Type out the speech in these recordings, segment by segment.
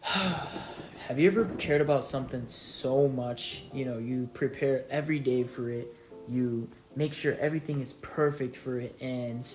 Have you ever cared about something so much? You prepare every day for it, you make sure everything is perfect for it, and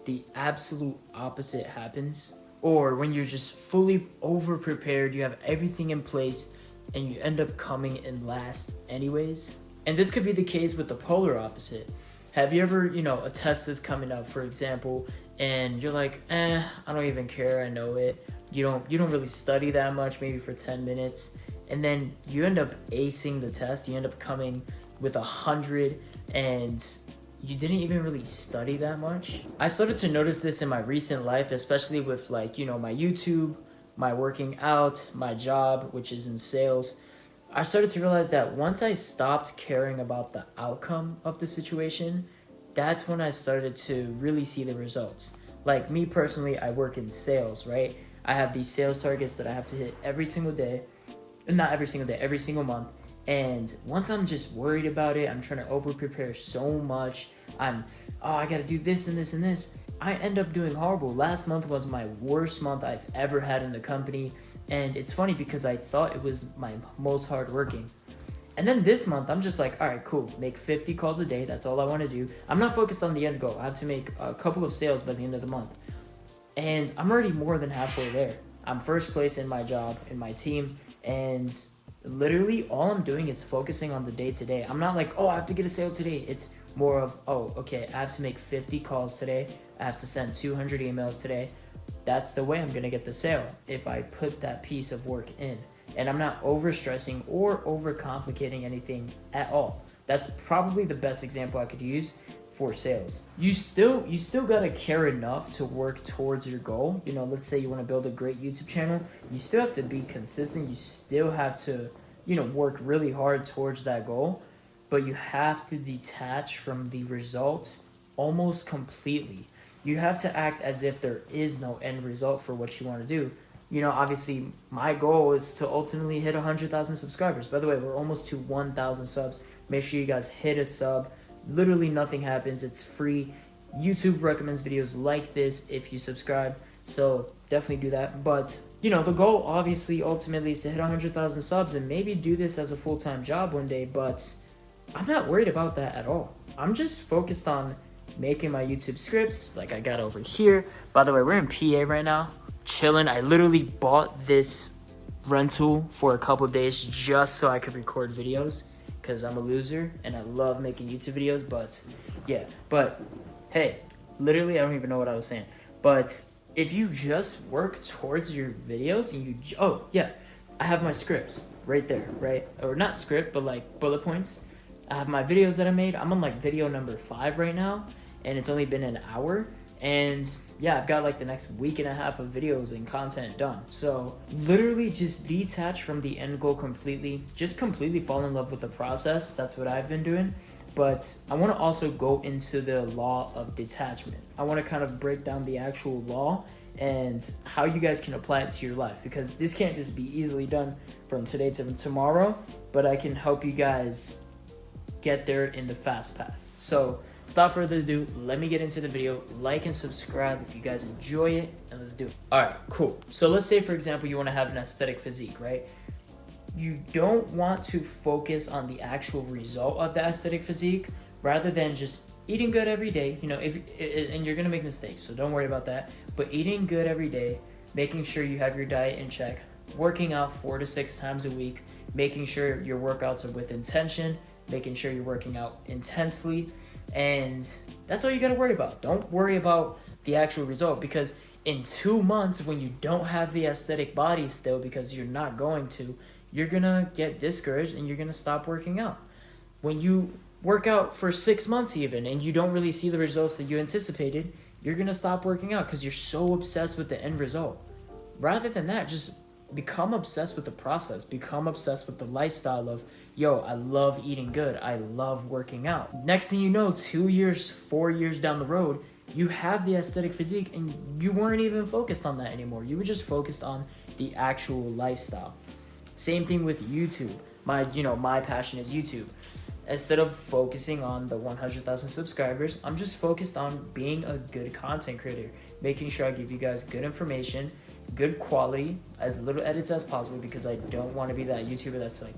the absolute opposite happens? Or when you're just fully over prepared, you have everything in place, and you end up coming in last anyways? And this could be the case with the polar opposite. Have you ever, a test is coming up, for example, and you're like, I don't even care, I know it. You don't really study that much, maybe for 10 minutes, and then you end up acing the test. You end up coming with 100, and you didn't even really study that much. I started to notice this in my recent life, especially with my YouTube, my working out, my job, which is in sales. I started to realize that once I stopped caring about the outcome of the situation, that's when I started to really see the results. Like me personally, I work in sales, right? I have these sales targets that I have to hit every single day. Not every single day, every single month. And once I'm just worried about it, I'm trying to over prepare so much. I gotta do this and this and this. I end up doing horrible. Last month was my worst month I've ever had in the company. And it's funny because I thought it was my most hardworking. And then this month, I'm just like, all right, cool. Make 50 calls a day. That's all I want to do. I'm not focused on the end goal. I have to make a couple of sales by the end of the month. And I'm already more than halfway there. I'm first place in my job, in my team. And literally all I'm doing is focusing on the day to day. I'm not like, I have to get a sale today. It's more of, okay, I have to make 50 calls today. I have to send 200 emails today. That's the way I'm going to get the sale if I put that piece of work in. And I'm not over stressing or over complicating anything at all. That's probably the best example I could use for sales. You still gotta care enough to work towards your goal. Let's say you want to build a great YouTube channel. You still have to be consistent. You still have to, work really hard towards that goal. But you have to detach from the results almost completely. You have to act as if there is no end result for what you want to do. Obviously, my goal is to ultimately hit 100,000 subscribers. By the way, we're almost to 1,000 subs. Make sure you guys hit a sub. Literally nothing happens. It's free. YouTube recommends videos like this if you subscribe. So definitely do that. But, the goal obviously ultimately is to hit 100,000 subs and maybe do this as a full-time job one day. But I'm not worried about that at all. I'm just focused on making my YouTube scripts like I got over here. By the way, we're in PA right now. Chilling. I literally bought this rental for a couple of days just so I could record videos because I'm a loser and I love making YouTube videos. But hey, literally I don't even know what I was saying. But if you just work towards your videos and I have my scripts right there, right? Or not script, but like bullet points. I have my videos that I made. I'm on like video number 5 right now, and it's only been an hour. And I've got like the next week and a half of videos and content done. So literally just detach from the end goal completely. Just completely fall in love with the process. That's what I've been doing. But I want to also go into the law of detachment. I want to kind of break down the actual law and how you guys can apply it to your life, because this can't just be easily done from today to tomorrow, but I can help you guys get there in the fast path. So without further ado, let me get into the video. Like and subscribe if you guys enjoy it, and let's do it. All right, cool. So let's say, for example, you want to have an aesthetic physique, right? You don't want to focus on the actual result of the aesthetic physique rather than just eating good every day. And you're going to make mistakes, so don't worry about that. But eating good every day, making sure you have your diet in check, working out 4 to 6 times a week, making sure your workouts are with intention, making sure you're working out intensely. And that's all you got to worry about. Don't worry about the actual result, because in 2 months, when you don't have the aesthetic body still, because you're not going to, you're going to get discouraged and you're going to stop working out. When you work out for 6 months even and you don't really see the results that you anticipated, you're going to stop working out because you're so obsessed with the end result. Rather than that, just become obsessed with the process. Become obsessed with the lifestyle of, I love eating good. I love working out. Next thing you know, 2 years, 4 years down the road, you have the aesthetic physique and you weren't even focused on that anymore. You were just focused on the actual lifestyle. Same thing with YouTube. My passion is YouTube. Instead of focusing on the 100,000 subscribers, I'm just focused on being a good content creator, making sure I give you guys good information good quality, as little edits as possible, because I don't want to be that YouTuber that's like,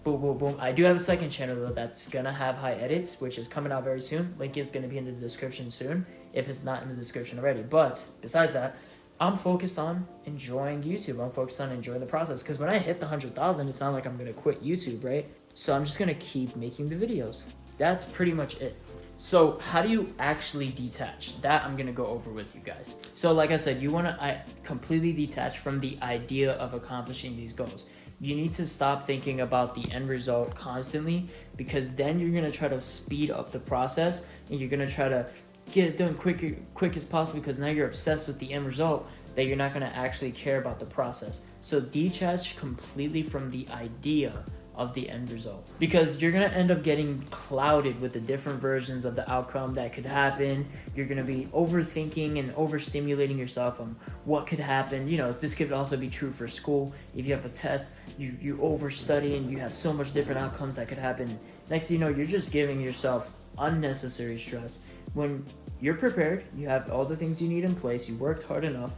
boom, boom, boom. I do have a second channel though that's gonna have high edits, which is coming out very soon. Link is gonna be in the description soon, if it's not in the description already. But besides that, I'm focused on enjoying YouTube. I'm focused on enjoying the process, because when I hit the 100,000, it's not like I'm gonna quit YouTube, right? So I'm just gonna keep making the videos. That's pretty much it. So how do you actually detach? That I'm gonna go over with you guys. So like I said, you wanna completely detach from the idea of accomplishing these goals. You need to stop thinking about the end result constantly, because then you're gonna try to speed up the process and you're gonna try to get it done quick as possible, because now you're obsessed with the end result that you're not gonna actually care about the process. So detach completely from the idea of the end result, because you're gonna end up getting clouded with the different versions of the outcome that could happen. You're gonna be overthinking and overstimulating yourself on what could happen. You know, this could also be true for school. If you have a test, you overstudy and you have so much different outcomes that could happen. Next thing you know, you're just giving yourself unnecessary stress. When you're prepared, you have all the things you need in place, you worked hard enough,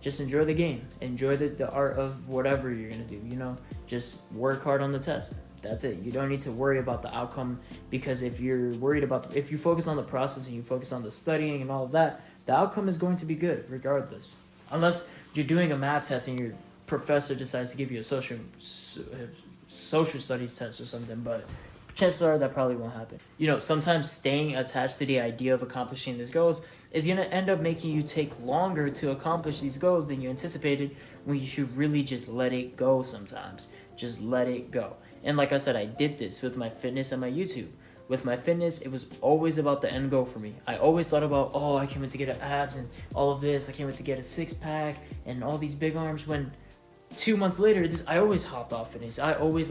just enjoy the game. Enjoy the art of whatever you're gonna do, you know? Just work hard on the test. That's it. You don't need to worry about the outcome, because if you're worried about, if you focus on the process and you focus on the studying and all of that, the outcome is going to be good regardless. Unless you're doing a math test and your professor decides to give you a social studies test or something, but chances are that probably won't happen. You know, sometimes staying attached to the idea of accomplishing these goals is going to end up making you take longer to accomplish these goals than you anticipated, when you should really just let it go sometimes. Just let it go. And like I said, I did this with my fitness and my YouTube. With my fitness, it was always about the end goal for me. I always thought about, oh, I can't wait to get abs and all of this. I can't wait to get a six-pack and all these big arms. When 2 months later, I always hopped off fitness. I always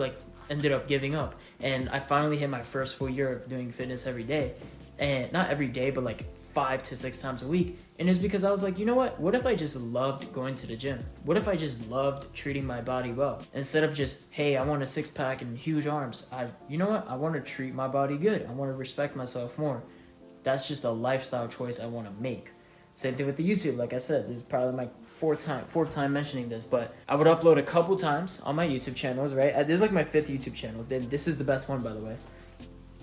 ended up giving up. And I finally hit my first full year of doing fitness every day. And not every day, but 5 to 6 times a week. And it's because I was like, you know what if I just loved going to the gym? What if I just loved treating my body well, instead of just, hey, I want a six-pack and huge arms? I want to treat my body good. I want to respect myself more. That's just a lifestyle choice I want to make. Same thing with the YouTube. Like I said, this is probably my fourth time mentioning this, but I would upload a couple times on my YouTube channels, right? This is my 5th YouTube channel. This is the best one, by the way.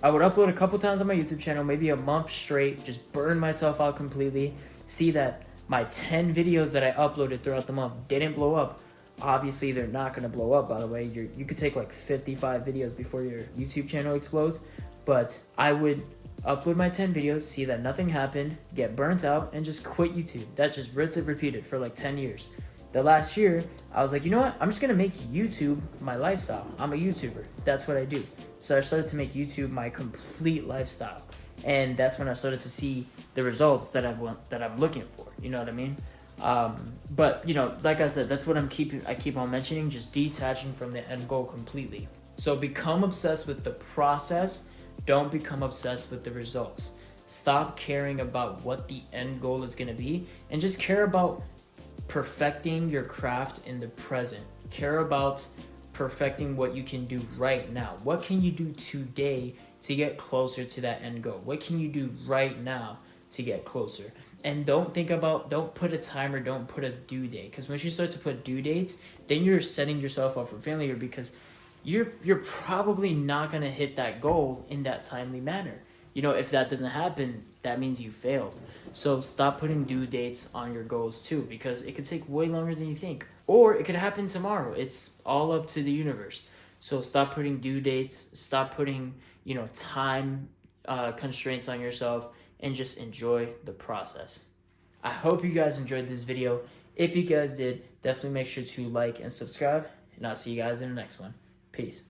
I would upload a couple times on my YouTube channel, maybe a month straight, just burn myself out completely, see that my 10 videos that I uploaded throughout the month didn't blow up. Obviously, they're not going to blow up, by the way. You could take 55 videos before your YouTube channel explodes, but I would upload my 10 videos, see that nothing happened, get burnt out, and just quit YouTube. That just rinse and repeated for 10 years. The last year, I was like, you know what? I'm just going to make YouTube my lifestyle. I'm a YouTuber. That's what I do. So I started to make YouTube my complete lifestyle. And that's when I started to see the results that I'm looking for. You know what I mean? But, like I said, that's what I keep on mentioning, just detaching from the end goal completely. So become obsessed with the process. Don't become obsessed with the results. Stop caring about what the end goal is going to be, and just care about perfecting your craft in the present. Care about perfecting what you can do right now. What can you do today to get closer to that end goal? What can you do right now to get closer? And don't put a timer, don't put a due date. Because once you start to put due dates, then you're setting yourself up for failure, because you're probably not going to hit that goal in that timely manner. If that doesn't happen, that means you failed. So stop putting due dates on your goals too, because it could take way longer than you think. Or it could happen tomorrow. It's all up to the universe. So stop putting due dates, stop putting, time constraints on yourself, and just enjoy the process. I hope you guys enjoyed this video. If you guys did, definitely make sure to like and subscribe, and I'll see you guys in the next one. Peace.